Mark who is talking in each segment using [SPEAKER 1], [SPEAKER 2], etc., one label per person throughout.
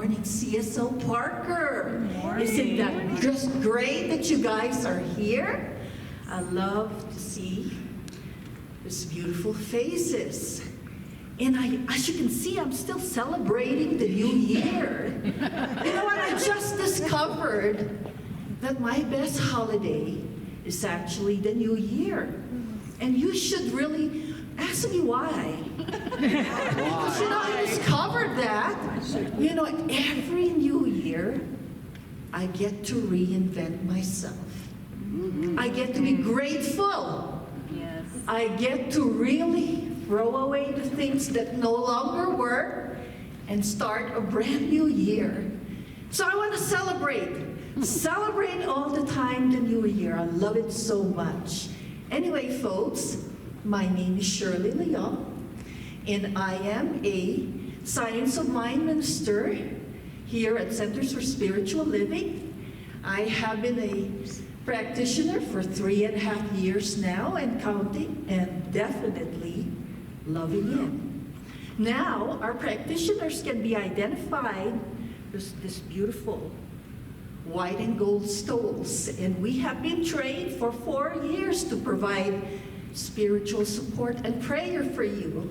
[SPEAKER 1] morning, CSO Parker.
[SPEAKER 2] morning.
[SPEAKER 1] Isn't that just great that you guys are here? I love to see these beautiful faces. And as you can see, I'm still celebrating the new year. You know what? I just discovered that my best holiday is actually the new year. And you should really ask me why. Because I discovered that, every new year, I get to reinvent myself. I get to be grateful.
[SPEAKER 2] Yes.
[SPEAKER 1] I get to really throw away the things that no longer work and start a brand new year. So I want to celebrate all the time the new year. I love it so much. Anyway, folks, my name is Shirley Leong, and I am a Science of Mind minister here at Centers for Spiritual Living. I have been a practitioner for 3.5 years now and counting, and definitely loving it. Now, our practitioners can be identified as this beautiful white and gold stoles, and we have been trained for 4 years to provide spiritual support and prayer for you.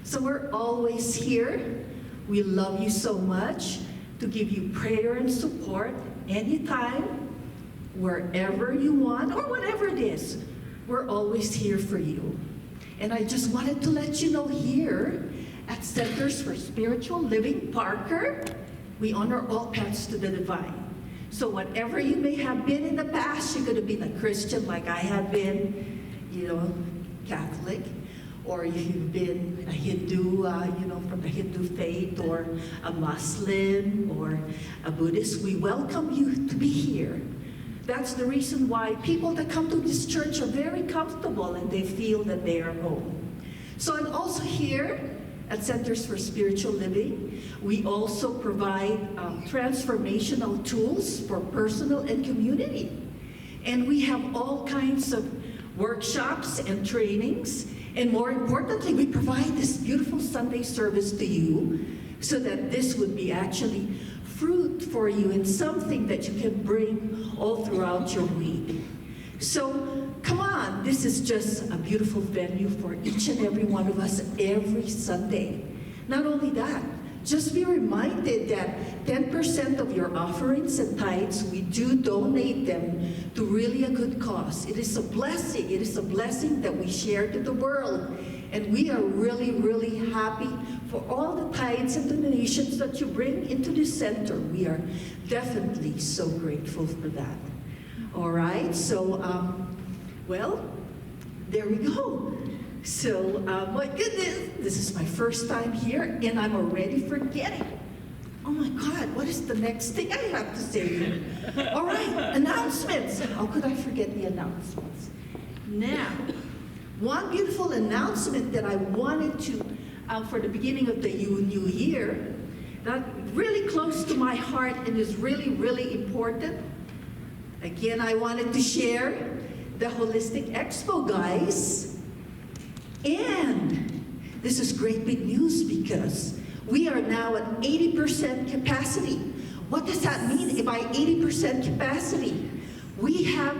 [SPEAKER 1] So we're always here. We love you so much to give you prayer and support anytime, wherever you want, or whatever it is. We're always here for you. And I just wanted to let you know here at Centers for Spiritual Living Parker, we honor all paths to the divine. So whatever you may have been in the past, you could have been a Christian like I have been, Catholic, or you've been a Hindu, from the Hindu faith, or a Muslim, or a Buddhist. We welcome you to be here. That's the reason why people that come to this church are very comfortable and they feel that they are home. So, and also here at Centers for Spiritual Living, we also provide transformational tools for personal and community. And we have all kinds of workshops and trainings. And more importantly, we provide this beautiful Sunday service to you so that this would be actually fruit for you and something that you can bring all throughout your week. So come on, this is just a beautiful venue for each and every one of us every Sunday. Not only that, just be reminded that 10% of your offerings and tithes, we do donate them to really a good cause. It is a blessing. It is a blessing that we share to the world. And we are really, really happy for all the tithes and donations that you bring into this center. We are definitely so grateful for that. All right, so, there we go. So, my goodness, this is my first time here, and I'm already forgetting. Oh my God, what is the next thing I have to say? All right, announcements. How could I forget the announcements? Now, one beautiful announcement that I wanted to, for the beginning of the new year, that really close to my heart and is really, really important. Again, I wanted to share the Holistic Expo, guys. And this is great big news because we are now at 80% capacity. What does that mean by 80% capacity? We have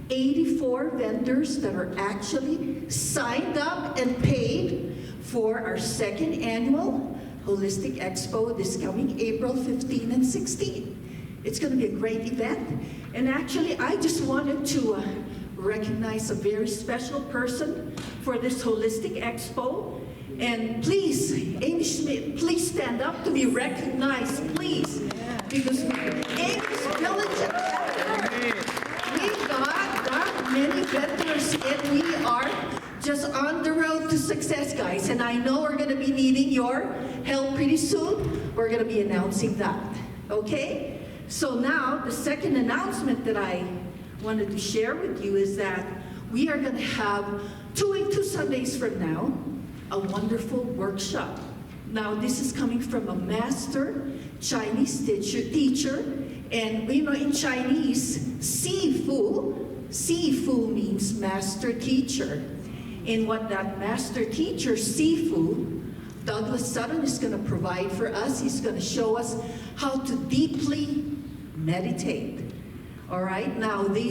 [SPEAKER 1] 84 vendors that are actually signed up and paid for our second annual Holistic Expo this coming April 15 and 16. It's going to be a great event. And actually, I just wanted to recognize a very special person for this Holistic Expo. And please, Amy Schmidt, please stand up to be recognized, please. Because Amy's Village we've got that many vendors and we are just on the road to success, guys. And I know we're going to be needing your help pretty soon. We're going to be announcing that, okay? So now, the second announcement that I wanted to share with you is that we are going to have 2 Sundays from now, a wonderful workshop. Now, this is coming from a master Chinese teacher, and in Chinese, Sifu means master teacher. And what that master teacher, Sifu, Douglas Sutton is going to provide for us. He's going to show us how to deeply meditate. All right, now the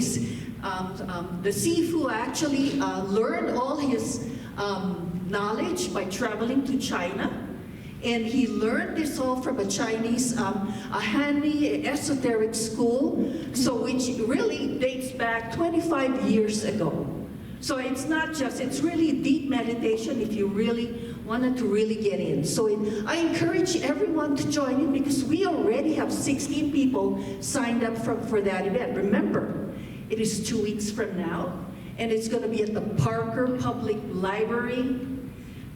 [SPEAKER 1] Sifu actually learned all his knowledge by traveling to China. And he learned this all from a Chinese, a handy esoteric school, so which really dates back 25 years ago. So it's not just, it's really deep meditation if you really wanted to really get in. So I encourage everyone to join in because we already have 16 people signed up for that event. Remember, it is 2 weeks from now, and it's going to be at the Parker Public Library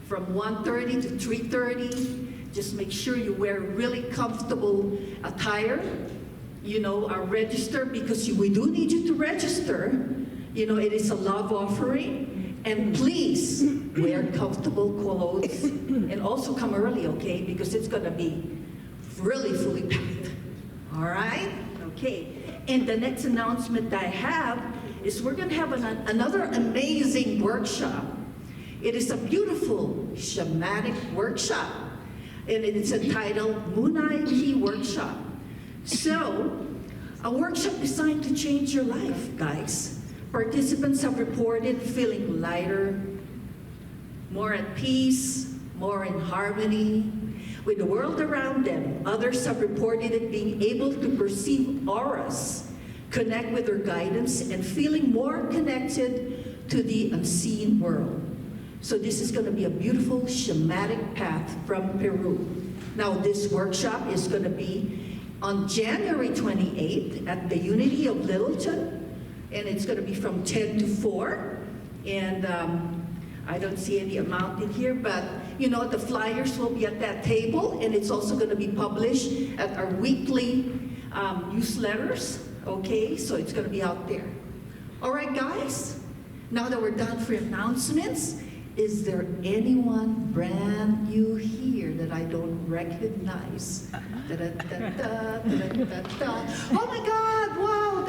[SPEAKER 1] from 1:30 to 3:30. Just make sure you wear really comfortable attire. You know, register because we do need you to register. You know, it is a love offering. And please wear comfortable clothes and also come early, okay? Because it's going to be really fully packed. All right? Okay. And the next announcement I have is we're going to have another amazing workshop. It is a beautiful shamanic workshop, and it is entitled Munai Ki Workshop. So, a workshop designed to change your life, guys. Participants have reported feeling lighter, more at peace, more in harmony with the world around them. Others have reported it being able to perceive auras, connect with their guidance, and feeling more connected to the unseen world. So this is going to be a beautiful shamanic path from Peru. Now this workshop is going to be on January 28th at the Unity of Littleton, and it's going to be from 10 to 4. And I don't see any amount in here, but you know, the flyers will be at that table, and it's also going to be published at our weekly newsletters, okay? So it's going to be out there. All right, guys, now that we're done for announcements, is there anyone brand new here that I don't recognize? Oh my God, wow,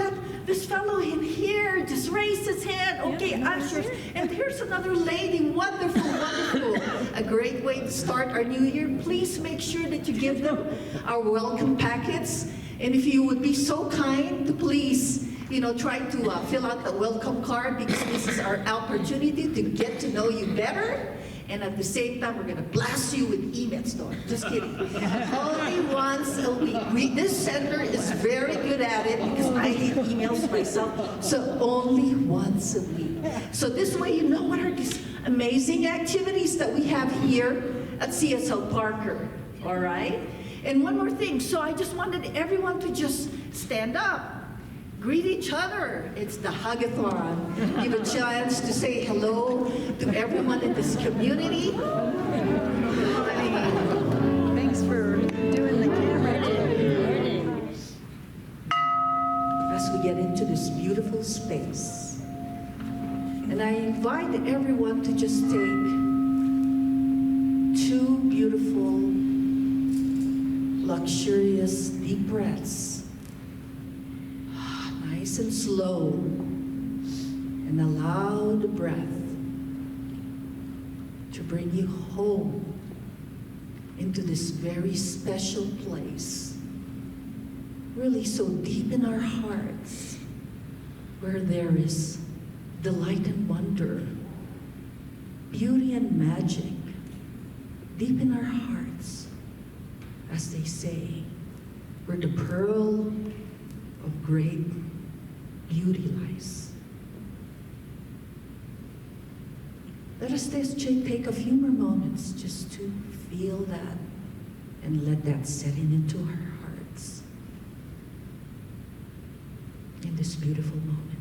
[SPEAKER 1] this fellow in here just raised his hand. Okay, ushers. And here's another lady, wonderful, wonderful. A great way to start our new year. Please make sure that you give them our welcome packets. And if you would be so kind to please, you know, try to fill out the welcome card because this is our opportunity to get to know you better. And at the same time, we're going to blast you with emails. No, just kidding. Only once a week. This center is very good at it because I hate emails myself. So only once a week. So this way you know what are these amazing activities that we have here at CSL Parker. All right? And one more thing. So I just wanted everyone to just stand up. Greet each other. It's the Hug-a-thon. Give a chance to say hello to everyone in this community.
[SPEAKER 2] Thanks for doing the camera.
[SPEAKER 1] As we get into this beautiful space, and I invite everyone to just take 2 beautiful, luxurious, deep breaths. Nice and slow, and allow the breath to bring you home into this very special place, really so deep in our hearts, where there is delight and wonder, beauty and magic, deep in our hearts, as they say, where the pearl of great beauty lies. Let us take a few more moments just to feel that and let that set into our hearts in this beautiful moment.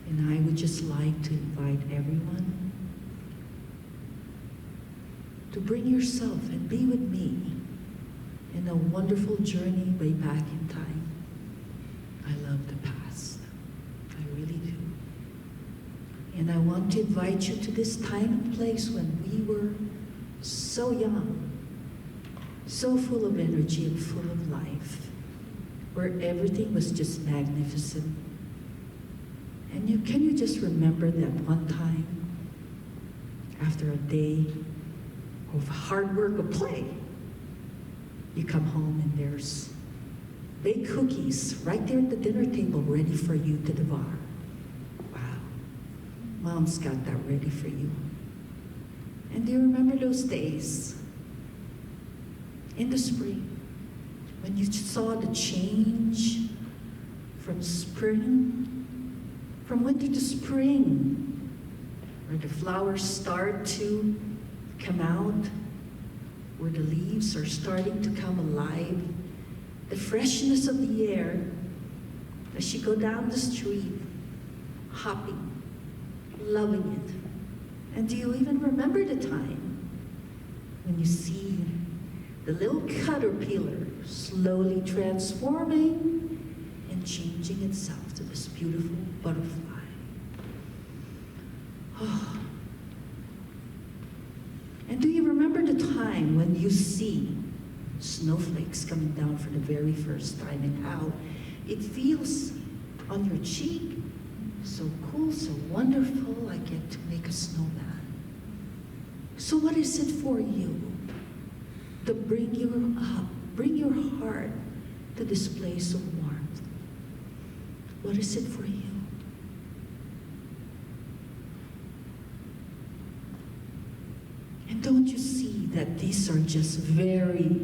[SPEAKER 1] And I would just like to invite everyone to bring yourself and be with me in a wonderful journey way back in time. I love the past. I really do. And I want to invite you to this time and place when we were so young, so full of energy and full of life, where everything was just magnificent. And can you just remember that one time after a day of hard work of play, you come home and there's baked cookies right there at the dinner table ready for you to devour. Wow. Mom's got that ready for you. And do you remember those days in the spring when you saw the change from winter to spring, where the flowers start to come out, where the leaves are starting to come alive, the freshness of the air as you go down the street, hopping, loving it. And do you even remember the time when you see the little caterpillar slowly transforming and changing itself to this beautiful butterfly? Oh. And do you remember the time when you see snowflakes coming down for the very first time and how it feels on your cheek? So cool, so wonderful, I get to make a snowman. So what is it for you to bring your heart to this place of warmth? What is it for you? And don't you see that these are just very,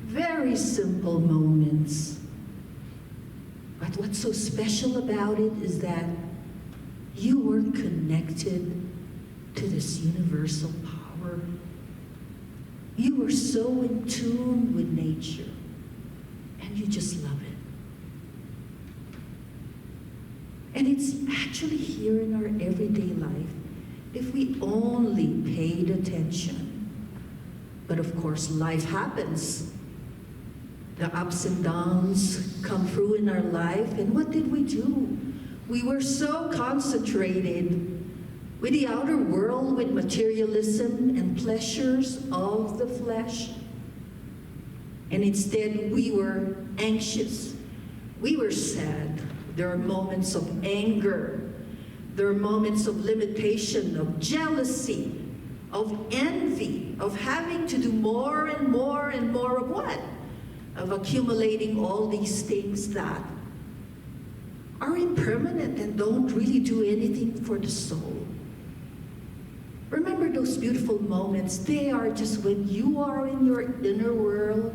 [SPEAKER 1] very simple moments? But what's so special about it is that you were connected to this universal power. You were so in tune with nature, and you just love it. And it's actually here in our everyday life, if we only paid attention. But of course, life happens. The ups and downs come through in our life, and what did we do? We were so concentrated with the outer world, with materialism and pleasures of the flesh. And instead, we were anxious. We were sad. There are moments of anger. There are moments of limitation, of jealousy, of envy, of having to do more and more and more of what? Of accumulating all these things that are impermanent and don't really do anything for the soul. Remember those beautiful moments? They are just when you are in your inner world,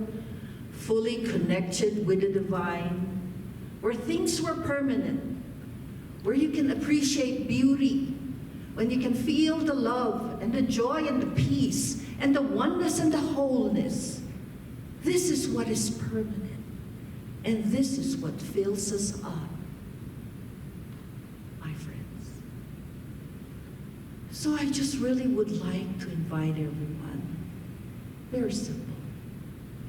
[SPEAKER 1] fully connected with the divine, where things were permanent, where you can appreciate beauty, when you can feel the love and the joy and the peace and the oneness and the wholeness. This is what is permanent, and this is what fills us up, my friends. So I just really would like to invite everyone, very simple.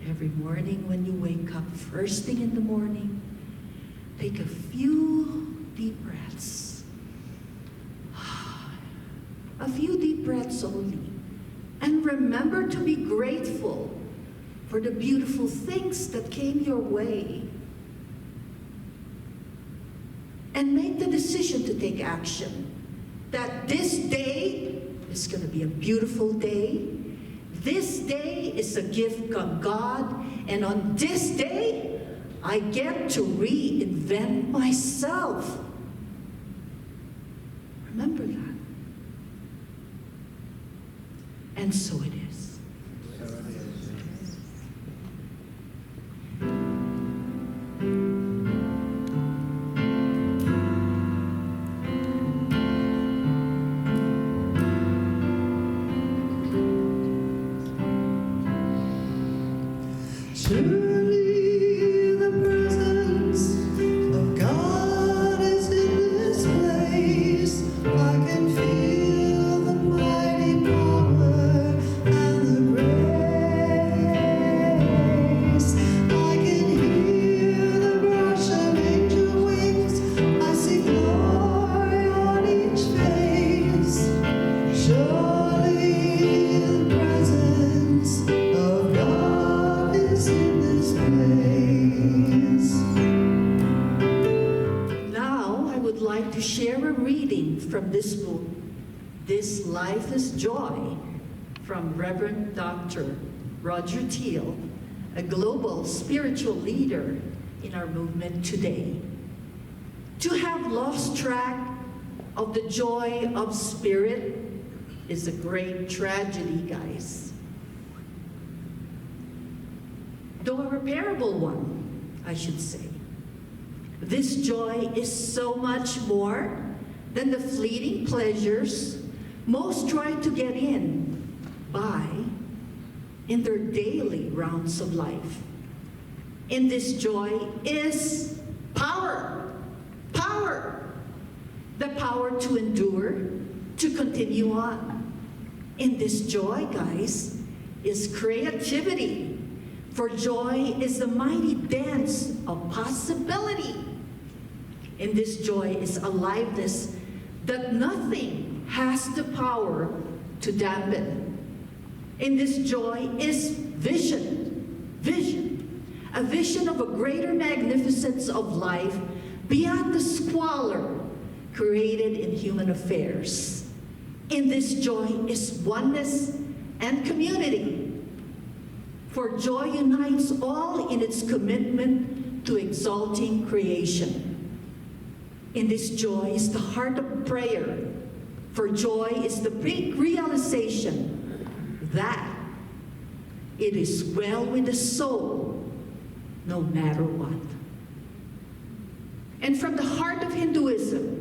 [SPEAKER 1] Every morning when you wake up, first thing in the morning, take a few deep breaths. A few deep breaths only. And remember to be grateful for the beautiful things that came your way. And make the decision to take action. That this day is going to be a beautiful day. This day is a gift from God. And on this day, I get to reinvent myself. Remember that. And so it is.
[SPEAKER 3] Surely the presence of God is in this place. I can feel the mighty power and the grace. I can hear the brush of angel wings. I see glory on each face. Surely the presence of God is in this place.
[SPEAKER 1] Now I would like to share a reading from this book, this Life is Joy from Reverend Dr. Roger Teal, a global spiritual leader in our movement today. To have lost track of the joy of spirit is a great tragedy, guys. Though a repairable one, I should say. This joy is so much more than the fleeting pleasures most try to get by in their daily rounds of life. In this joy is power. Power. The power to endure, to continue on. In this joy, guys, is creativity. For joy is the mighty dance of possibility. In this joy is aliveness that nothing has the power to dampen. In this joy is vision. Vision. A vision of a greater magnificence of life beyond the squalor created in human affairs. In this joy is oneness and community. For joy unites all in its commitment to exalting creation. In this joy is the heart of prayer, for joy is the big realization that it is well with the soul, no matter what. And from the heart of Hinduism,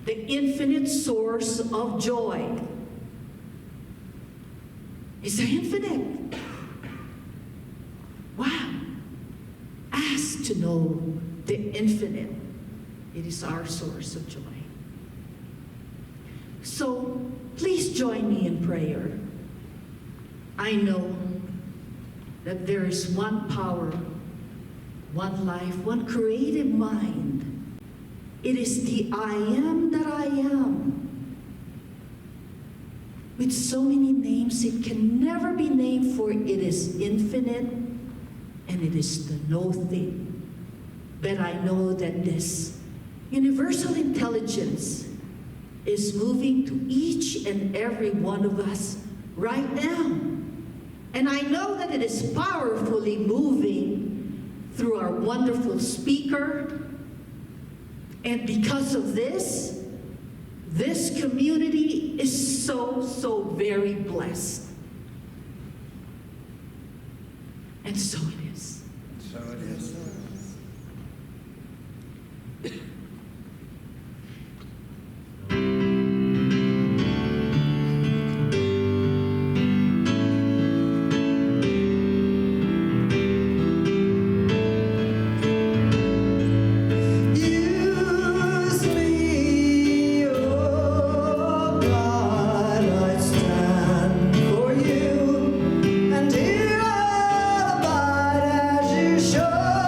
[SPEAKER 1] the infinite source of joy is infinite. Wow. Ask to know the infinite. It is our source of joy. So please join me in prayer. I know that there is one power, one life, one creative mind. It is the I am that I am. With so many names, it can never be named, for it is infinite and it is the no thing. But I know that this universal intelligence is moving to each and every one of us right now. And I know that it is powerfully moving through our wonderful speaker. And because of this, this community is so, so very blessed. And so it is.
[SPEAKER 4] So it is.
[SPEAKER 3] Use me, oh God, I stand for you, and here I'll abide as you show.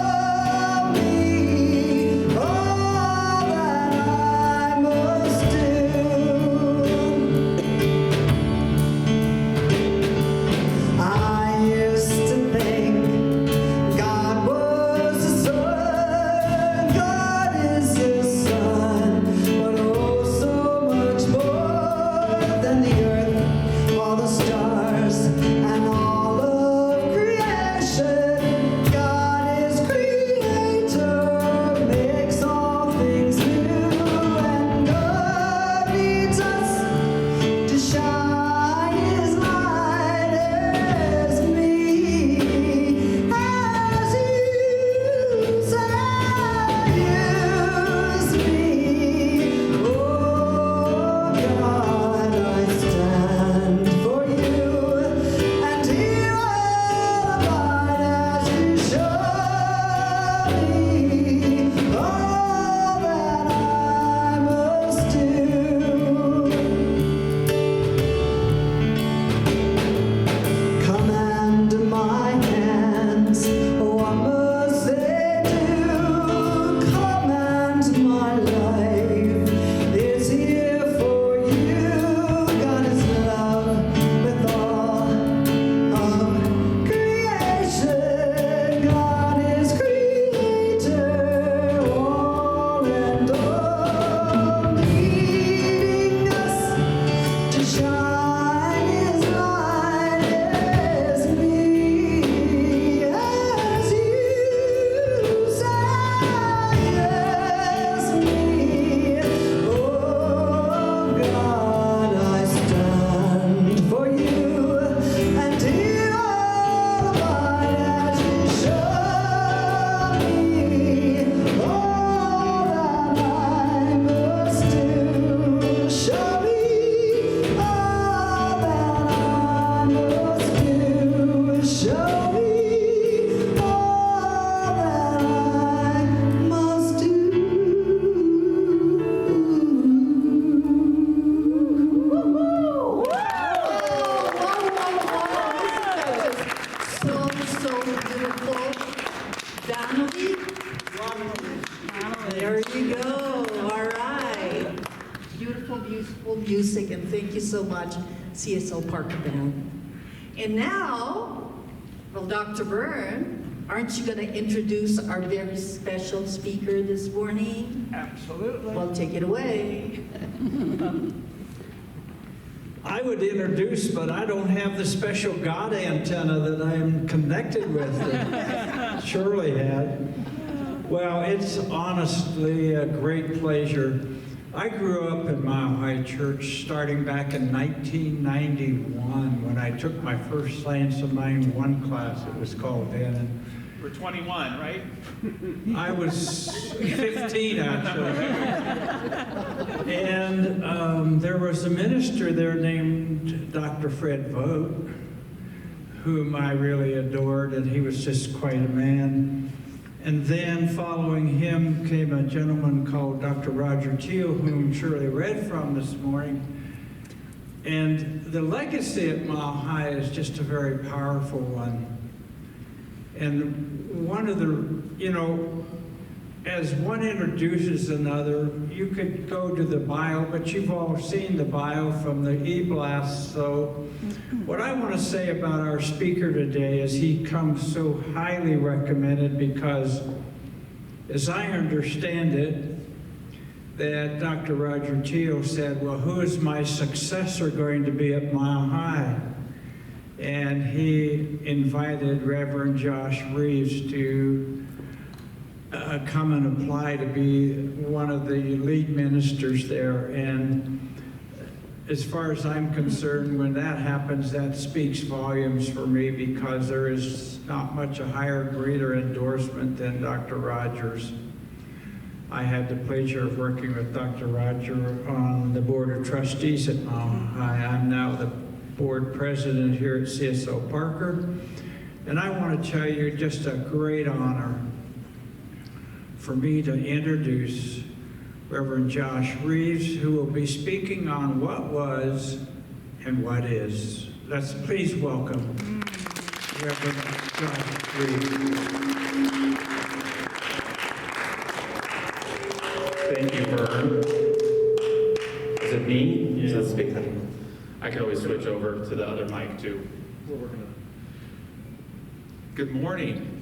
[SPEAKER 1] music, and thank you so much, CSO Parker Band. And now, well, Dr. Byrne, aren't you going to introduce our very special speaker this morning?
[SPEAKER 4] Absolutely.
[SPEAKER 1] Well, take it away.
[SPEAKER 4] I would introduce, but I don't have the special God antenna that I am connected with that Shirley had. Well, it's honestly a great pleasure. I grew up in Mile High Church starting back in 1991 when I took my first Science of Mind 1 class, it was called then. And
[SPEAKER 5] We're 21, right?
[SPEAKER 4] I was 15 actually. And there was a minister there named Dr. Fred Vogt, whom I really adored, and he was just quite a man. And then following him came a gentleman called Dr. Roger Teal, whom Shirley read from this morning. And the legacy at Mile High is just a very powerful one. And one of the, as one introduces another, you could go to the bio, but you've all seen the bio from the e-blast. So what I want to say about our speaker today is he comes so highly recommended because, as I understand it, that Dr. Roger Teal said, well, who is my successor going to be at Mile High? And he invited Reverend Josh Reeves to come and apply to be one of the lead ministers there. And as far as I'm concerned, when that happens, that speaks volumes for me because there is not much a higher, greater endorsement than Dr. Rogers. I had the pleasure of working with Dr. Roger on the Board of Trustees at Mile High. I'm now the board president here at CSO Parker. And I want to tell you, just a great honor for me to introduce Reverend Josh Reeves, who will be speaking on what was and what is. Let's please welcome Reverend Josh Reeves.
[SPEAKER 5] Thank you, Vern. Is it me? Is that speaking? I can always switch over to the other mic, too. Good morning.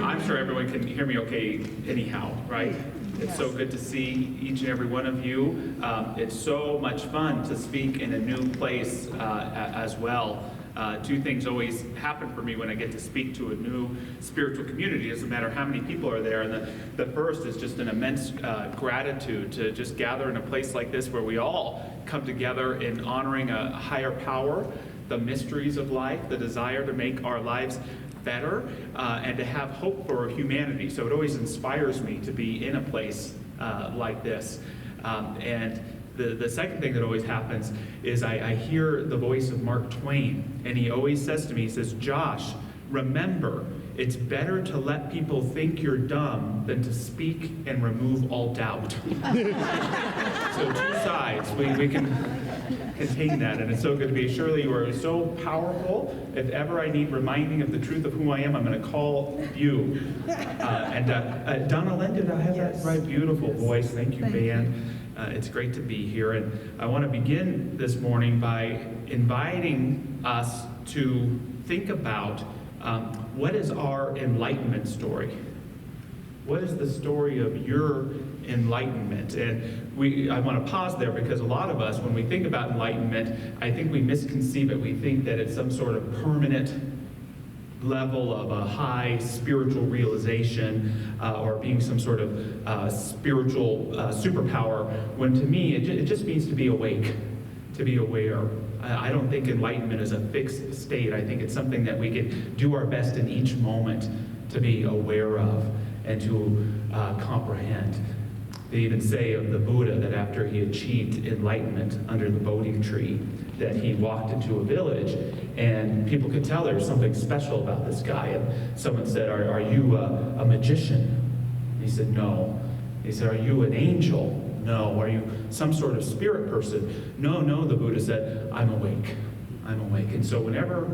[SPEAKER 5] I'm sure everyone can hear me okay anyhow, right? It's so good to see each and every one of you. It's so much fun to speak in a new place as well. Two things always happen for me when I get to speak to a new spiritual community. It doesn't matter how many people are there. And the first is just an immense gratitude to just gather in a place like this where we all come together in honoring a higher power, the mysteries of life, the desire to make our lives better, and to have hope for humanity. So it always inspires me to be in a place like this. And the second thing that always happens is I hear the voice of Mark Twain, and he always says to me, he says, Josh, remember, it's better to let people think you're dumb than to speak and remove all doubt. So two sides, we can contain that, and it's so good to be. Shirley, you are so powerful. If ever I need reminding of the truth of who I am, I'm going to call you. And Donna Lynn, did I have that right? Beautiful voice. Thank you, band. It's great to be here, and I want to begin this morning by inviting us to think about what is our enlightenment story? What is the story of your enlightenment? And I want to pause there because a lot of us, when we think about enlightenment, I think we misconceive it. We think that it's some sort of permanent level of a high spiritual realization or being some sort of spiritual superpower, when to me it just means to be awake, to be aware. I don't think enlightenment is a fixed state. I think it's something that we can do our best in each moment to be aware of and to comprehend. They even say of the Buddha that after he achieved enlightenment under the Bodhi tree, that he walked into a village and people could tell there was something special about this guy. And someone said, are you a magician? He said, no. He said, are you an angel? No. Are you some sort of spirit person? No, the Buddha said, I'm awake. I'm awake. And so whenever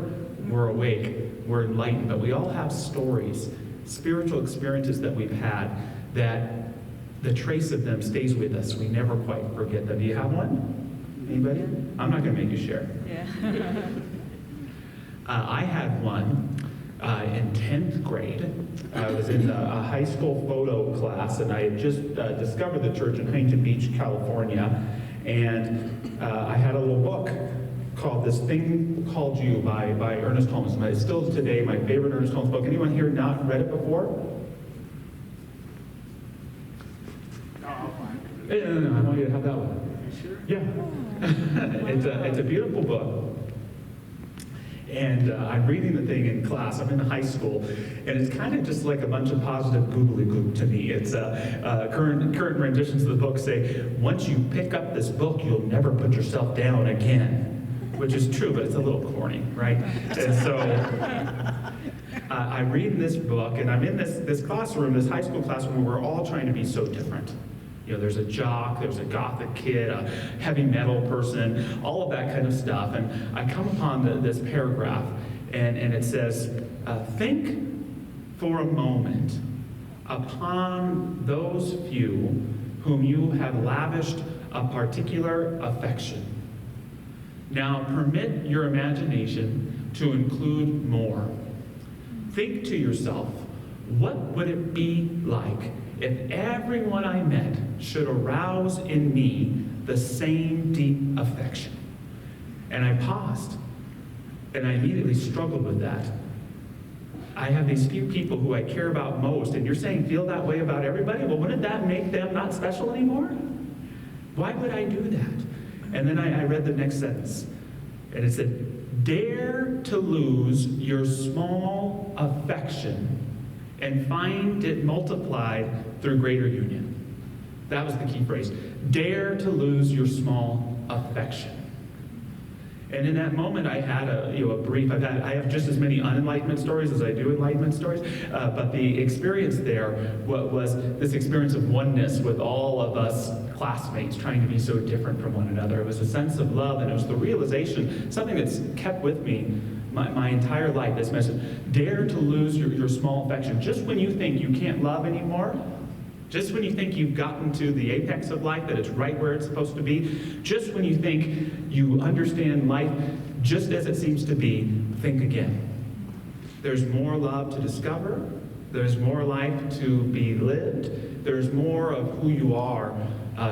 [SPEAKER 5] we're awake, we're enlightened. But we all have stories, spiritual experiences that we've had that the trace of them stays with us. We never quite forget them. Do you have one? Anybody? I'm not going to make you share. I had one in 10th grade. I was in a high school photo class, and I had just discovered the church in Huntington Beach, California. And I had a little book called This Thing Called You by Ernest Holmes. And it's still today my favorite Ernest Holmes book. Anyone here not read it before? No, I want you to have that one. Sure? Yeah. It's a beautiful book. And I'm reading the thing in class. I'm in high school, and it's kind of just like a bunch of positive googly goop to me. It's current renditions of the book say, once you pick up this book, you'll never put yourself down again, which is true, but it's a little corny, right? And so I'm reading this book, and I'm in this classroom, this high school classroom, where we're all trying to be so different. You know, there's a jock, there's a gothic kid, a heavy metal person, all of that kind of stuff. And I come upon this paragraph, and it says, think for a moment upon those few whom you have lavished a particular affection. Now permit your imagination to include more. Think to yourself, what would it be like if everyone I met should arouse in me the same deep affection? And I paused, and I immediately struggled with that. I have these few people who I care about most, and you're saying feel that way about everybody? Well, wouldn't that make them not special anymore? Why would I do that? And then I read the next sentence, and it said, dare to lose your small affection and find it multiplied through greater union. That was the key phrase. Dare to lose your small affection. And in that moment, I had a brief. I have just as many unenlightenment stories as I do enlightenment stories. But the experience there was this experience of oneness with all of us classmates trying to be so different from one another. It was a sense of love, and it was the realization, something that's kept with me my entire life, this message. Dare to lose your small affection. Just when you think you can't love anymore, just when you think you've gotten to the apex of life, that it's right where it's supposed to be, just when you think you understand life just as it seems to be, think again. There's more love to discover. There's more life to be lived. There's more of who you are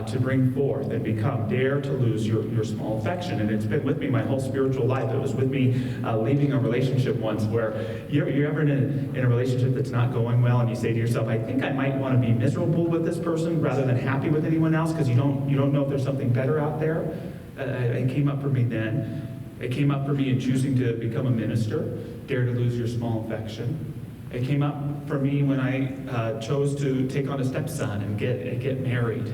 [SPEAKER 5] to bring forth and become. Dare to lose your small affection. And it's been with me my whole spiritual life. It was with me leaving a relationship once where you're ever in a relationship that's not going well, and you say to yourself, I think I might want to be miserable with this person rather than happy with anyone else, because you don't know if there's something better out there. It came up for me then. It came up for me in choosing to become a minister. Dare to lose your small affection. It came up for me when I chose to take on a stepson and get married.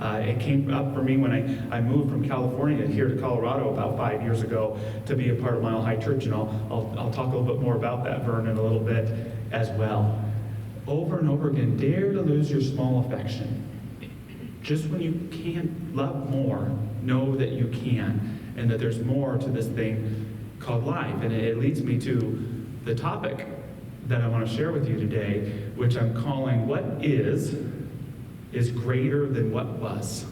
[SPEAKER 5] It came up for me when I moved from California here to Colorado about 5 years ago to be a part of Mile High Church, and I'll talk a little bit more about that, Vern, in a little bit as well. Over and over again, dare to lose your small affection. Just when you can't love more, know that you can, and that there's more to this thing called life. And it leads me to the topic that I want to share with you today, which I'm calling What is greater than what was.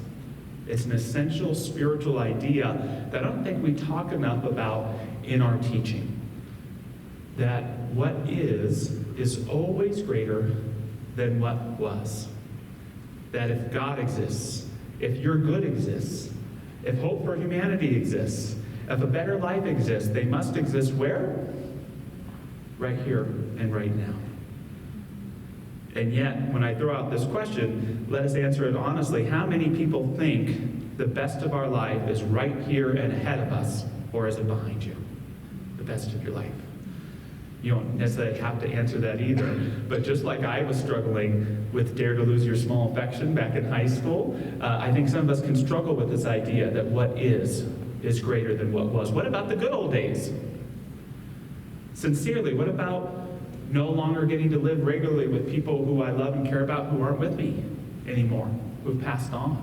[SPEAKER 5] It's an essential spiritual idea that I don't think we talk enough about in our teaching. That what is always greater than what was. That if God exists, if your good exists, if hope for humanity exists, if a better life exists, they must exist where? Right here and right now. And yet, when I throw out this question, let us answer it honestly. How many people think the best of our life is right here and ahead of us, or is it behind you? The best of your life. You don't necessarily have to answer that either. But just like I was struggling with dare to lose your small affection back in high school, I think some of us can struggle with this idea that what is greater than what was. What about the good old days? Sincerely, what about no longer getting to live regularly with people who I love and care about who aren't with me anymore, who've passed on?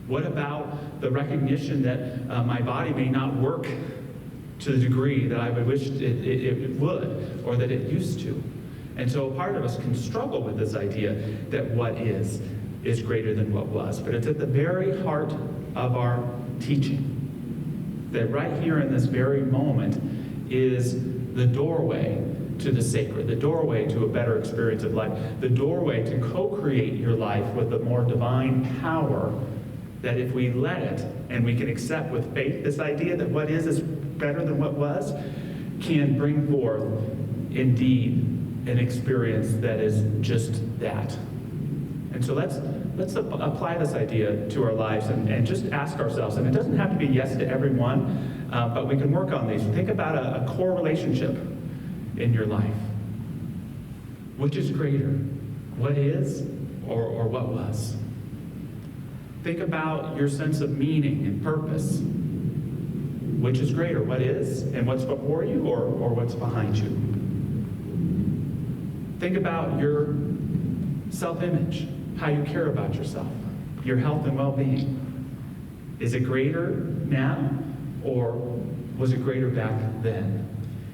[SPEAKER 5] What about the recognition that my body may not work to the degree that I would wish it would, or that it used to? And so part of us can struggle with this idea that what is greater than what was. But it's at the very heart of our teaching. That right here in this very moment is the doorway to the sacred, the doorway to a better experience of life, the doorway to co-create your life with a more divine power, that if we let it and we can accept with faith this idea that what is better than what was, can bring forth indeed an experience that is just that. And so let's apply this idea to our lives and just ask ourselves, and it doesn't have to be yes to everyone, but we can work on these. Think about a core relationship in your life. Which is greater, what is or what was? Think about your sense of meaning and purpose. Which is greater, what is and what's before you or what's behind you? Think about your self-image, how you care about yourself, your health and well-being. Is it greater now or was it greater back then?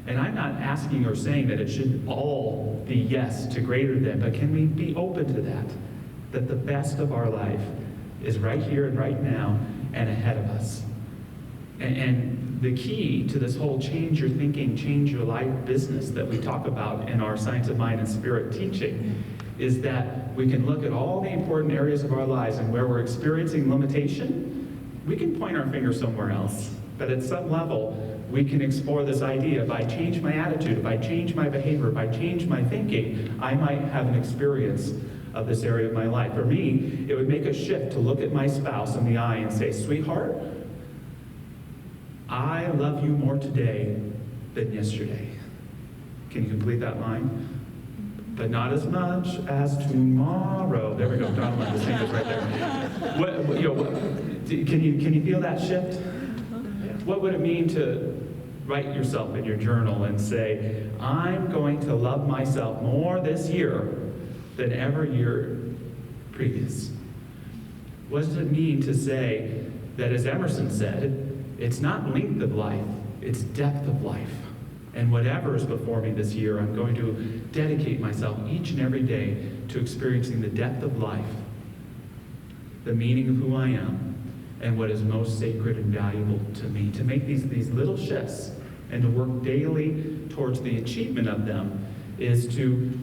[SPEAKER 5] And I'm not asking or saying that it should all be yes to greater than, but can we be open to that? That the best of our life is right here and right now and ahead of us. And the key to this whole change your thinking, change your life business that we talk about in our Science of Mind and Spirit teaching is that we can look at all the important areas of our lives, and where we're experiencing limitation, we can point our finger somewhere else. But at some level, we can explore this idea. If I change my attitude, if I change my behavior, if I change my thinking, I might have an experience of this area of my life. For me, it would make a shift to look at my spouse in the eye and say, sweetheart, I love you more today than yesterday. Can you complete that line? But not as much as tomorrow. There we go. Don wanted to sing this right there. Can you feel that shift? What would it mean to write yourself in your journal and say, I'm going to love myself more this year than ever year previous? What does it mean to say that, as Emerson said, it's not length of life, it's depth of life. And whatever is before me this year, I'm going to dedicate myself each and every day to experiencing the depth of life, the meaning of who I am, and what is most sacred and valuable to me. To make these little shifts and to work daily towards the achievement of them is to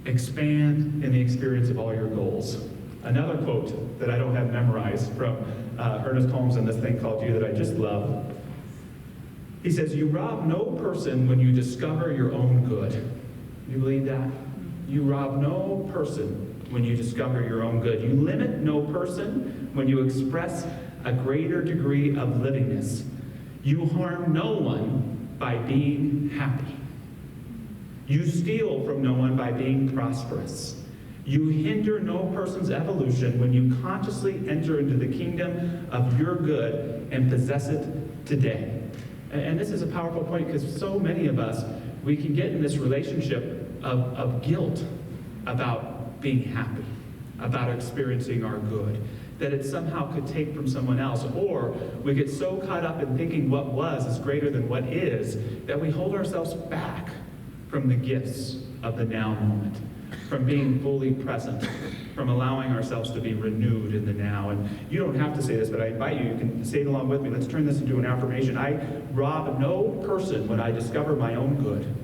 [SPEAKER 5] expand in the experience of all your goals. Another quote that I don't have memorized from Ernest Holmes in this thing called You that I just love. He says, you rob no person when you discover your own good. You believe that? You rob no person when you discover your own good. You limit no person when you express a greater degree of livingness. You harm no one by being happy. You steal from no one by being prosperous. You hinder no person's evolution when you consciously enter into the kingdom of your good and possess it today. And this is a powerful point because so many of us, we can get in this relationship of guilt about being happy, about experiencing our good, that it somehow could take from someone else. Or we get so caught up in thinking what was is greater than what is, that we hold ourselves back from the gifts of the now moment, from being fully present, from allowing ourselves to be renewed in the now. And you don't have to say this, but I invite you, you can say it along with me. Let's turn this into an affirmation. I rob no person when I discover my own good.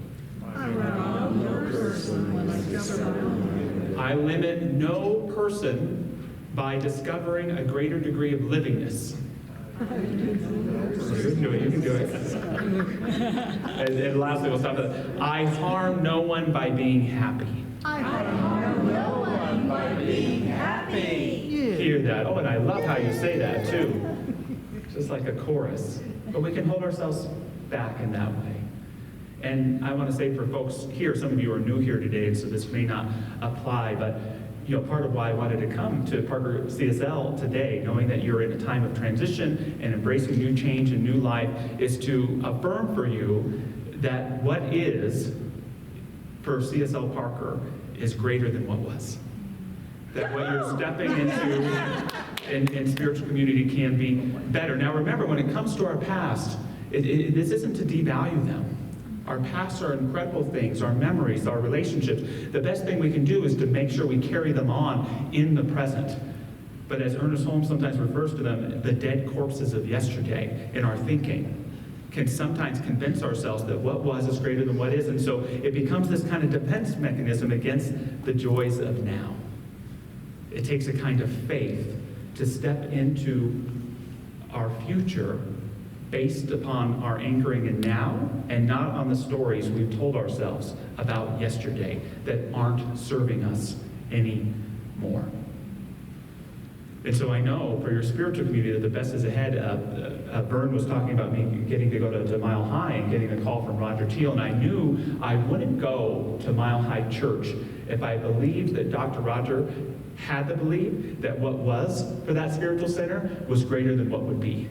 [SPEAKER 2] I rob no person when I discover my own good.
[SPEAKER 5] I limit no person by discovering a greater degree of livingness. You can do it, you can do it. And lastly, we'll stop at I harm no one by being happy.
[SPEAKER 2] I harm no one by being happy.
[SPEAKER 5] Hear that. Oh, and I love how you say that too. Just like a chorus. But we can hold ourselves back in that way. And I want to say for folks here, some of you are new here today, and so this may not apply, but part of why I wanted to come to Parker CSL today, knowing that you're in a time of transition and embracing new change and new life, is to affirm for you that what is for CSL Parker is greater than what was. That what you're stepping into in spiritual community can be better. Now remember, when it comes to our past, this isn't to devalue them. Our pasts are incredible things, our memories, our relationships. The best thing we can do is to make sure we carry them on in the present. But as Ernest Holmes sometimes refers to them, the dead corpses of yesterday in our thinking can sometimes convince ourselves that what was is greater than what is. And so it becomes this kind of defense mechanism against the joys of now. It takes a kind of faith to step into our future based upon our anchoring in now and not on the stories we've told ourselves about yesterday that aren't serving us anymore. And so I know for your spiritual community that the best is ahead. Vern was talking about me getting to go to Mile High and getting a call from Roger Teal, and I knew I wouldn't go to Mile High Church if I believed that Dr. Roger had to believe that what was for that spiritual center was greater than what would be.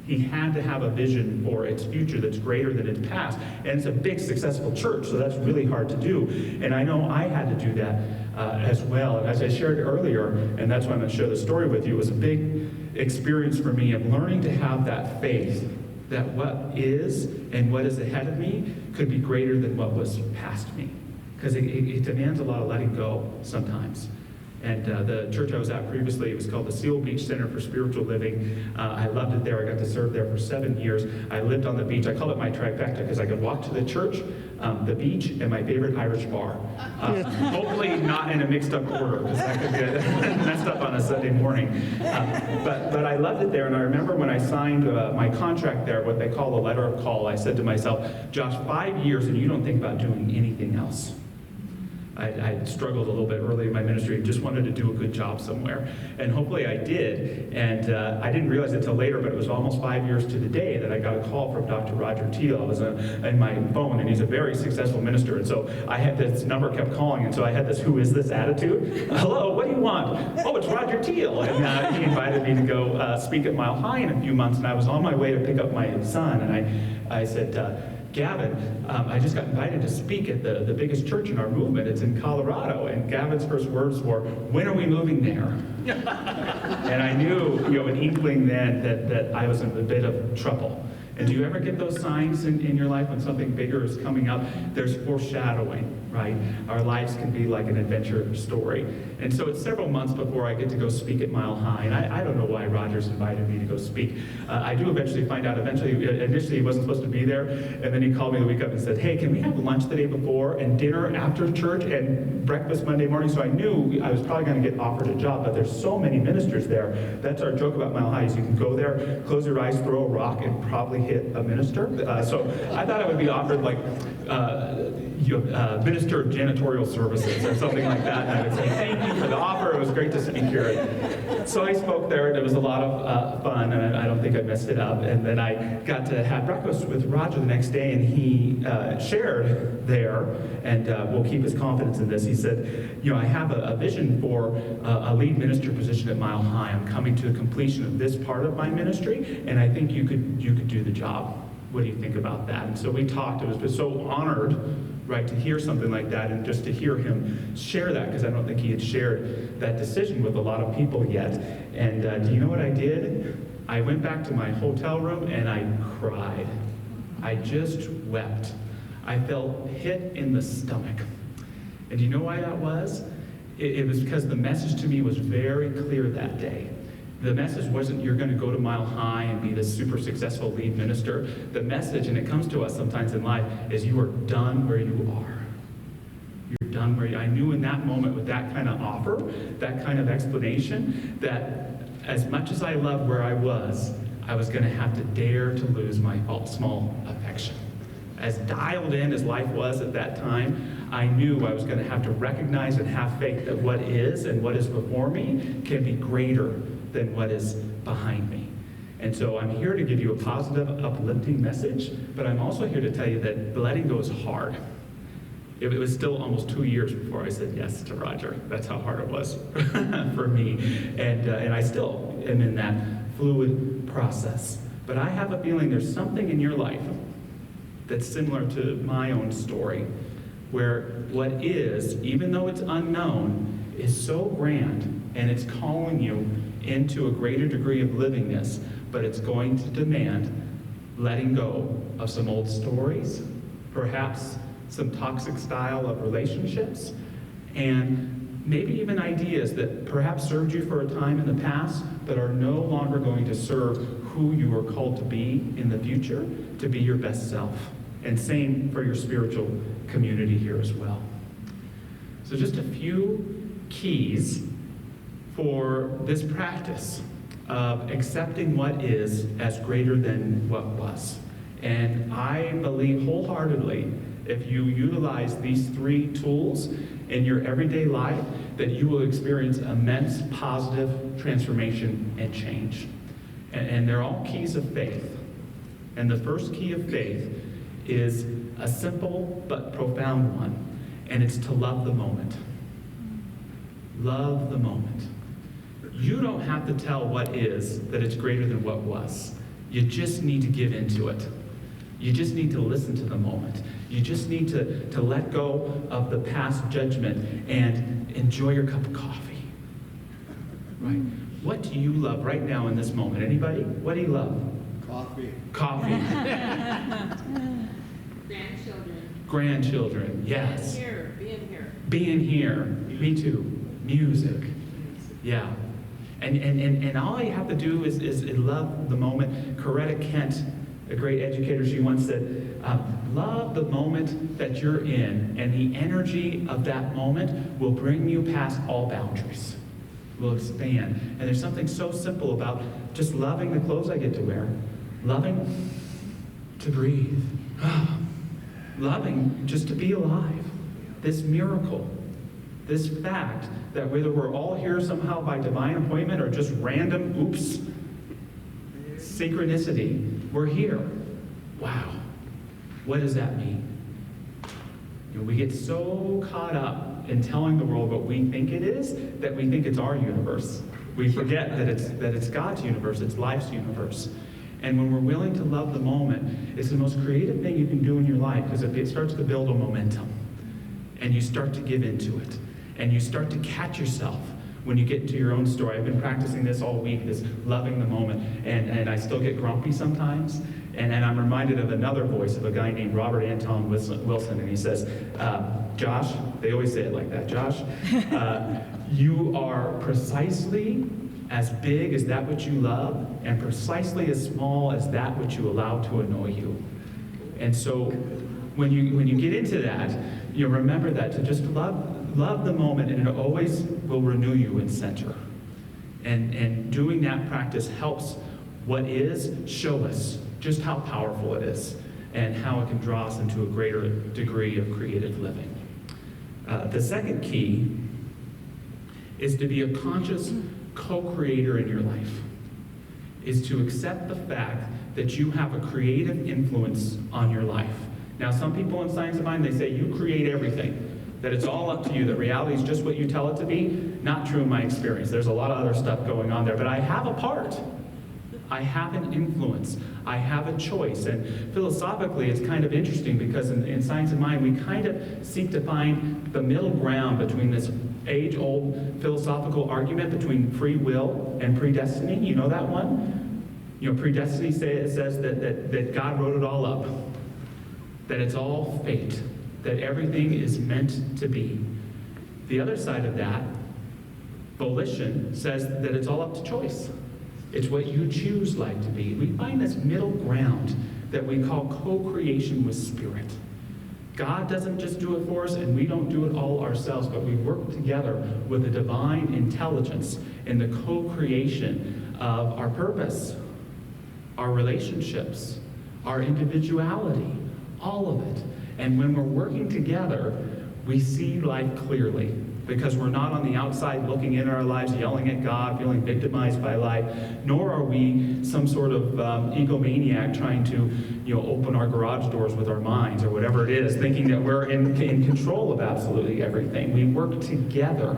[SPEAKER 5] He had to have a vision for its future that's greater than its past. And it's a big, successful church, so that's really hard to do. And I know I had to do that as well. And as I shared earlier, and that's why I'm going to share the story with you, it was a big experience for me of learning to have that faith that what is and what is ahead of me could be greater than what was past me. Because it demands a lot of letting go sometimes. And the church I was at previously, it was called the Seal Beach Center for Spiritual Living. I loved it there. I got to serve there for 7 years. I lived on the beach. I call it my trifecta because I could walk to the church, the beach, and my favorite Irish bar. Hopefully not in a mixed up order because that could get messed up on a Sunday morning. But I loved it there. And I remember when I signed my contract there, what they call a letter of call, I said to myself, Josh, 5 years and you don't think about doing anything else. I struggled a little bit early in my ministry, just wanted to do a good job somewhere. And hopefully I did. And I didn't realize it until later, but it was almost 5 years to the day that I got a call from Dr. Roger Teal. I was in my phone, and he's a very successful minister. And so I had this number kept calling, and so I had this who is this attitude. Hello, what do you want? Oh, it's Roger Teal. And he invited me to go speak at Mile High in a few months, and I was on my way to pick up my son, and I said, Gavin, I just got invited to speak at the biggest church in our movement. It's in Colorado. And Gavin's first words were, when are we moving there? And I knew, an inkling then that I was in a bit of trouble. And do you ever get those signs in your life when something bigger is coming up? There's foreshadowing, right? Our lives can be like an adventure story. And so it's several months before I get to go speak at Mile High. And I don't know why Roger's invited me to go speak. I do eventually find out. Initially he wasn't supposed to be there. And then he called me the week up and said, hey, can we have lunch the day before and dinner after church and breakfast Monday morning? So I knew I was probably going to get offered a job. But there's so many ministers there. That's our joke about Mile High is you can go there, close your eyes, throw a rock, and probably hit a minister. So I thought I would be offered like Minister of Janitorial Services or something like that. And I would say, thank you for the offer. It was great to speak here. So I spoke there, and it was a lot of fun, and I don't think I messed it up. And then I got to have breakfast with Roger the next day, and he shared there, and we'll keep his confidence in this. He said, I have a vision for a lead minister position at Mile High. I'm coming to the completion of this part of my ministry, and I think you could do the job. What do you think about that? And so we talked. It was just so honored, right, to hear something like that and just to hear him share that, because I don't think he had shared that decision with a lot of people yet. And do you know what I did? I went back to my hotel room and I cried. I just wept. I felt hit in the stomach. And do you know why that was? It was because the message to me was very clear that day. The message wasn't you're going to go to Mile High and be this super successful lead minister. The message, and it comes to us sometimes in life, is you are done where you are. You're done where I knew in that moment with that kind of offer, that kind of explanation, that as much as I loved where I was going to have to dare to lose my small affection. As dialed in as life was at that time, I knew I was going to have to recognize and have faith that what is and what is before me can be greater than what is behind me. And so I'm here to give you a positive, uplifting message, but I'm also here to tell you that letting go is hard. It was still almost 2 years before I said yes to Roger. That's how hard it was for me. And I still am in that fluid process. But I have a feeling there's something in your life that's similar to my own story, where what is, even though it's unknown, is so grand, and it's calling you into a greater degree of livingness, but it's going to demand letting go of some old stories, perhaps some toxic style of relationships, and maybe even ideas that perhaps served you for a time in the past, but are no longer going to serve who you are called to be in the future, to be your best self. And same for your spiritual community here as well. So just a few keys for this practice of accepting what is as greater than what was. And I believe wholeheartedly, if you utilize these 3 tools in your everyday life, that you will experience immense positive transformation and change. And they're all keys of faith. And the first key of faith is a simple but profound one, and it's to love the moment. Love the moment. You don't have to tell what is that it's greater than what was. You just need to give into it. You just need to listen to the moment. You just need to let go of the past judgment and enjoy your cup of coffee. Right? What do you love right now in this moment? Anybody? What do you love?
[SPEAKER 2] Coffee.
[SPEAKER 5] Coffee.
[SPEAKER 6] Grandchildren.
[SPEAKER 5] Grandchildren, yes.
[SPEAKER 6] Being here.
[SPEAKER 5] Being here. Me too. Music. Yeah. And all you have to do is love the moment. Coretta Kent, a great educator, she once said, love the moment that you're in, and the energy of that moment will bring you past all boundaries. Will expand. And there's something so simple about just loving the clothes I get to wear, loving to breathe, loving just to be alive. This miracle, this fact that whether we're all here somehow by divine appointment or just random, oops, synchronicity, we're here. Wow. What does that mean? You know, we get so caught up in telling the world what we think it is that we think it's our universe. We forget that it's God's universe, it's life's universe. And when we're willing to love the moment, it's the most creative thing you can do in your life, because it starts to build a momentum. And you start to give into it. And you start to catch yourself when you get into your own story. I've been practicing this all week, this loving the moment. And I still get grumpy sometimes. And I'm reminded of another voice of a guy named Robert Anton Wilson. And he says, Josh, they always say it like that, Josh, you are precisely as big as that which you love, and precisely as small as that which you allow to annoy you. And so when you get into that, you remember that to just love the moment, and it always will renew you in center. And doing that practice helps what is show us just how powerful it is and how it can draw us into a greater degree of creative living. The second key is to be a conscious co-creator in your life, is to accept the fact that you have a creative influence on your life. Now, some people in Science of Mind, they say you create everything, that it's all up to you, that reality is just what you tell it to be. Not true in my experience. There's a lot of other stuff going on there, but I have a part. I have an influence. I have a choice. And philosophically, it's kind of interesting because in Science of Mind, we kind of seek to find the middle ground between this age-old philosophical argument between free will and predestiny. You know that one? You know, predestiny says that God wrote it all up, that it's all fate, that everything is meant to be. The other side of that, volition, says that it's all up to choice. It's what you choose life to be. We find this middle ground that we call co-creation with Spirit. God doesn't just do it for us, and we don't do it all ourselves, but we work together with a divine intelligence in the co-creation of our purpose, our relationships, our individuality, all of it. And when we're working together, we see life clearly, because we're not on the outside looking in our lives, yelling at God, feeling victimized by life, nor are we some sort of egomaniac trying to, open our garage doors with our minds or whatever it is, thinking that we're in control of absolutely everything. We work together.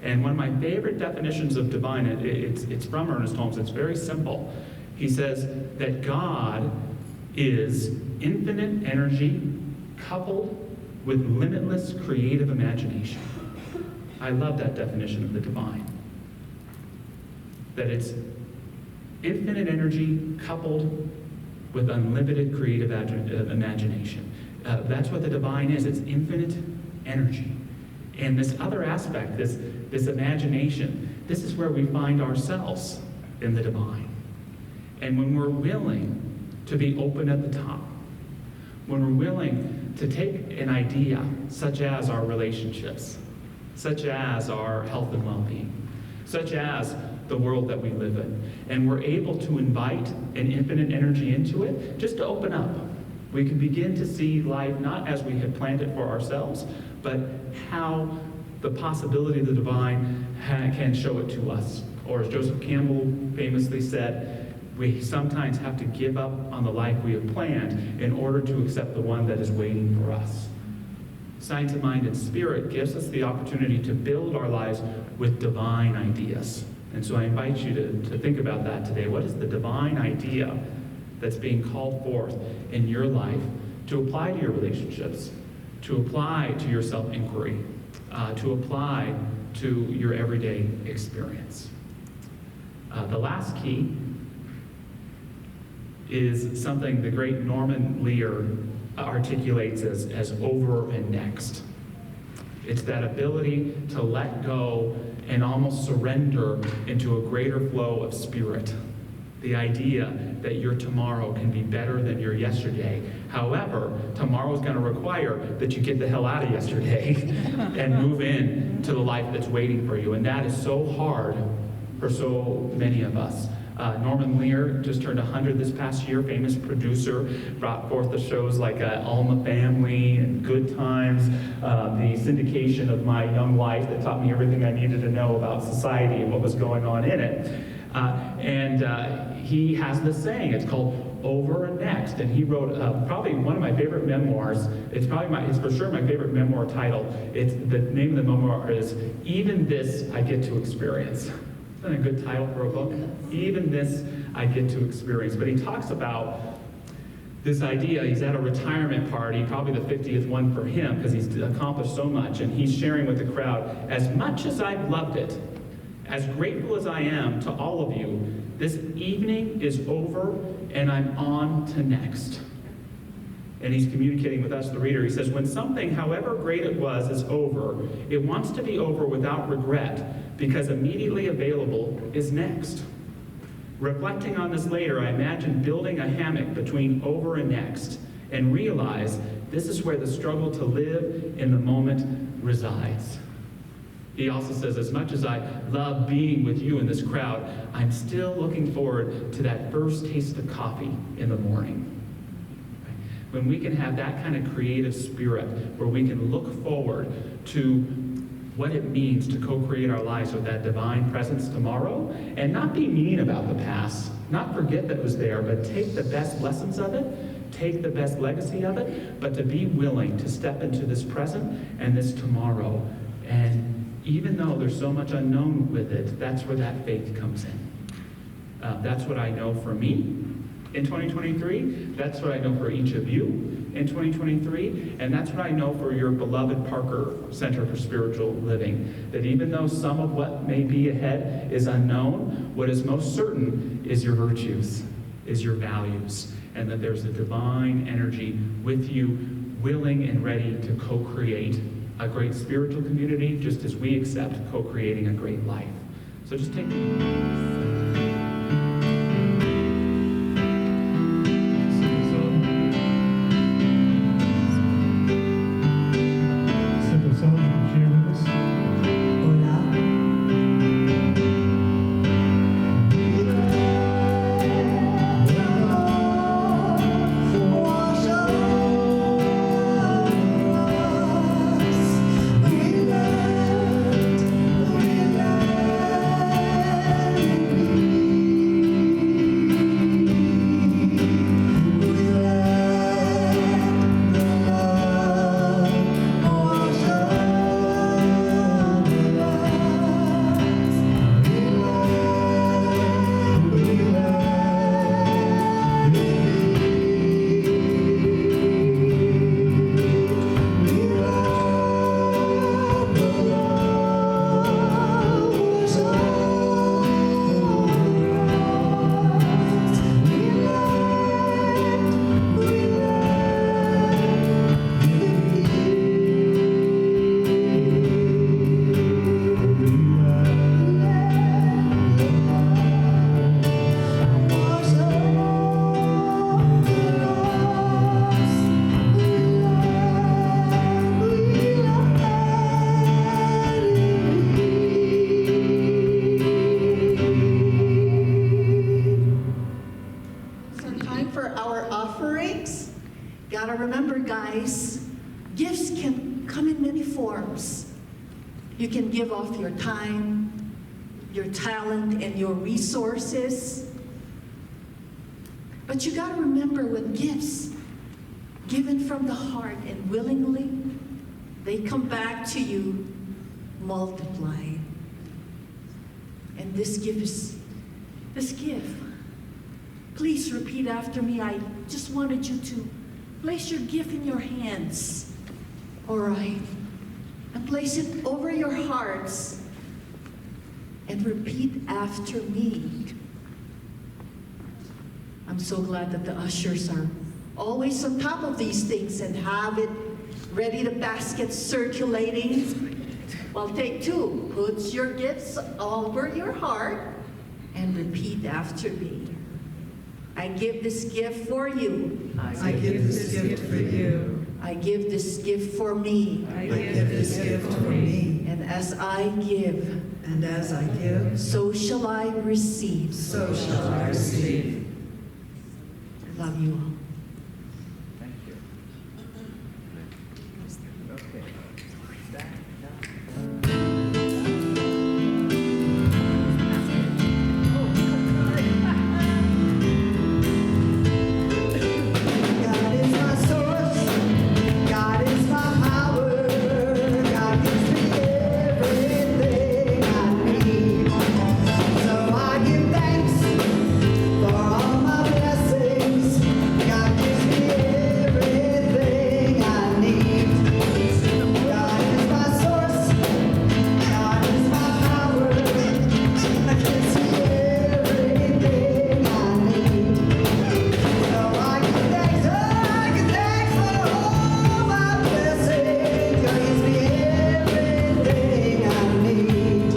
[SPEAKER 5] And one of my favorite definitions of divine, it's from Ernest Holmes. It's very simple. He says that God is infinite energy coupled with limitless creative imagination. I love that definition of the divine. That it's infinite energy coupled with unlimited creative imagination. That's what the divine is. It's infinite energy. And this other aspect, this imagination, this is where we find ourselves in the divine. And when we're willing to be open at the top, when we're willing to take an idea such as our relationships, such as our health and well-being, such as the world that we live in, and we're able to invite an infinite energy into it, just to open up, we can begin to see life not as we had planned it for ourselves, but how the possibility of the divine can show it to us. Or as Joseph Campbell famously said, we sometimes have to give up on the life we have planned in order to accept the one that is waiting for us. Science of Mind and Spirit gives us the opportunity to build our lives with divine ideas. And so I invite you to think about that today. What is the divine idea that's being called forth in your life to apply to your relationships, to apply to your self-inquiry, to apply to your everyday experience? The last key is something the great Norman Lear articulates as over and next. It's that ability to let go and almost surrender into a greater flow of spirit. The idea that your tomorrow can be better than your yesterday. However, tomorrow is going to require that you get the hell out of yesterday and move in to the life that's waiting for you. And that is so hard for so many of us. Norman Lear just turned 100 this past year, famous producer, brought forth the shows like All in the Family and Good Times, the syndication of My Young Life that taught me everything I needed to know about society and what was going on in it. He has this saying, it's called Over and Next, and he wrote probably one of my favorite memoirs. It's for sure my favorite memoir title. It's the name of the memoir is Even This I Get to Experience. Isn't that a good title for a book? Even This I Get to Experience. But he talks about this idea. He's at a retirement party, probably the 50th one for him, because he's accomplished so much, and he's sharing with the crowd, as much as I've loved it, as grateful as I am to all of you, this evening is over, and I'm on to next. And he's communicating with us, the reader. He says, when something, however great it was, is over, it wants to be over without regret, because immediately available is next. Reflecting on this later, I imagine building a hammock between over and next, and realize this is where the struggle to live in the moment resides. He also says, as much as I love being with you in this crowd, I'm still looking forward to that first taste of coffee in the morning. When we can have that kind of creative spirit, where we can look forward to what it means to co-create our lives with that divine presence tomorrow, and not be mean about the past, not forget that it was there, but take the best lessons of it, take the best legacy of it, but to be willing to step into this present and this tomorrow. And even though there's so much unknown with it, that's where that faith comes in. That's what I know for me in 2023. That's what I know for each of you in 2023. And that's what I know for your beloved Parker Center for Spiritual Living. That even though some of what may be ahead is unknown, what is most certain is your virtues, is your values, and that there's a divine energy with you, willing and ready to co-create a great spiritual community, just as we accept co-creating a great life. So just take
[SPEAKER 2] Simple song you can share with us.
[SPEAKER 3] Hola.
[SPEAKER 1] forms. You can give off your time, your talent, and your resources. But you got to remember, with gifts given from the heart and willingly, they come back to you multiplied. And this gift, please repeat after me. I just wanted you to place your gift in your hands, all right? And place it over your hearts and repeat after me. I'm so glad that the ushers are always on top of these things and have it ready, the baskets circulating. Well, take two. Put your gifts over your heart and repeat after me. I give this gift for you.
[SPEAKER 3] I give this gift for you.
[SPEAKER 1] I give this gift for me.
[SPEAKER 3] I give this gift for me.
[SPEAKER 1] And as I give,
[SPEAKER 3] And as I give,
[SPEAKER 1] so shall I receive.
[SPEAKER 3] so shall I receive.
[SPEAKER 1] Love you all.
[SPEAKER 5] Thank you. Okay.
[SPEAKER 3] God is my source. God is my power. God gives me everything I need. So I give thanks for all my blessings. God gives me everything I need. God is my source. God is my power. God gives me everything I need. So I give thanks for all my blessings. God gives me everything I need.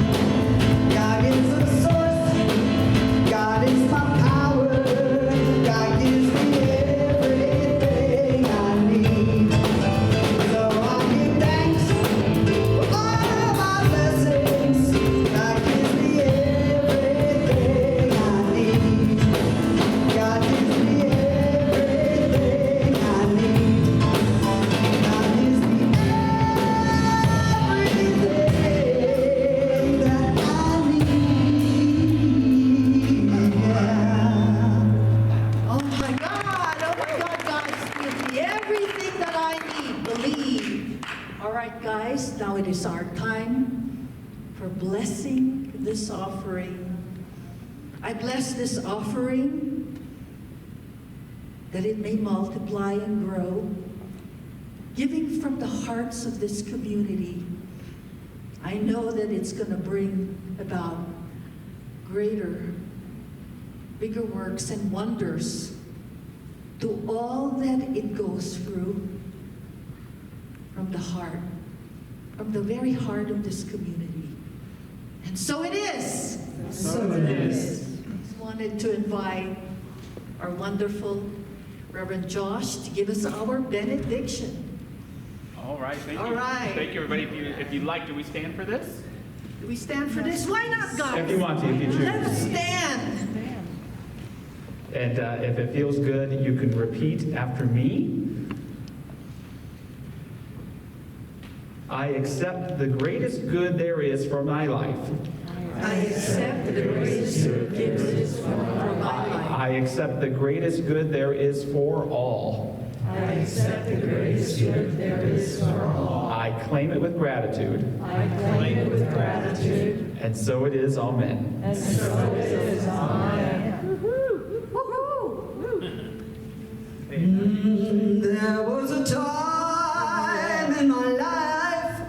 [SPEAKER 3] God is the source. God is my power. God gives me everything I need. So I give thanks for all my blessings. God gives me everything I need. God gives me everything I need. God gives me everything that I need.
[SPEAKER 1] Oh my God, God's given me everything that I need. Believe. All right, guys, now it is our time for blessing this offering. I bless this offering that it may multiply and grow, giving from the hearts of this community. I know that it's going to bring about greater, bigger works and wonders to all that it goes through from the heart, from the very heart of this community. And so it is.
[SPEAKER 3] So it is.
[SPEAKER 1] I wanted to invite our wonderful Reverend Josh to give us our benediction.
[SPEAKER 5] All right, thank you.
[SPEAKER 1] All right.
[SPEAKER 5] Thank you, everybody. If you'd like, do we stand for this?
[SPEAKER 1] Do we stand for this? Why not, guys?
[SPEAKER 5] If you want to, if you choose.
[SPEAKER 1] Let us stand.
[SPEAKER 5] And if it feels good, you can repeat after me. I accept the greatest good there is for my life.
[SPEAKER 1] I accept the greatest gifts for my life.
[SPEAKER 5] I accept the greatest good there is for all.
[SPEAKER 2] I accept the greatest good there is for all.
[SPEAKER 5] I claim it with gratitude.
[SPEAKER 2] I claim it with gratitude,
[SPEAKER 5] And so it is, amen.
[SPEAKER 2] and so it is. Amen.
[SPEAKER 1] Woohoo!
[SPEAKER 3] There was a time in my life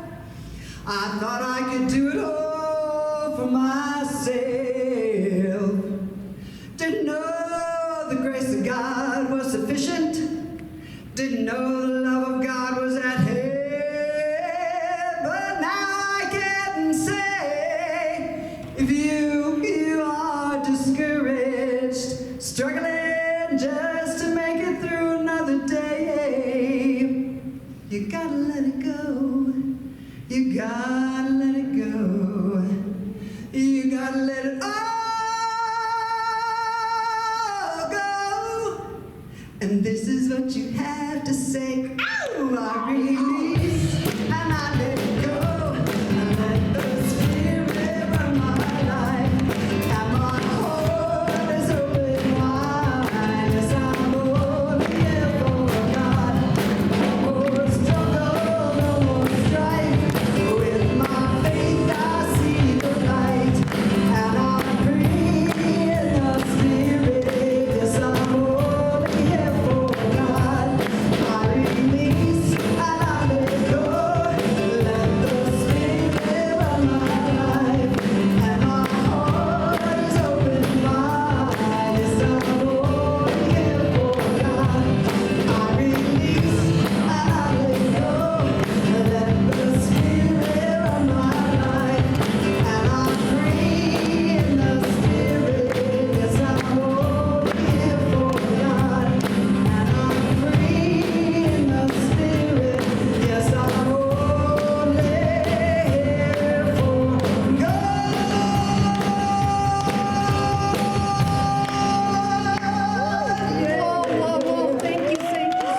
[SPEAKER 3] I thought I could do it all for myself. Didn't know the grace of God was sufficient. Didn't know the love of God was at hand. But now I can say, if you are discouraged, struggling just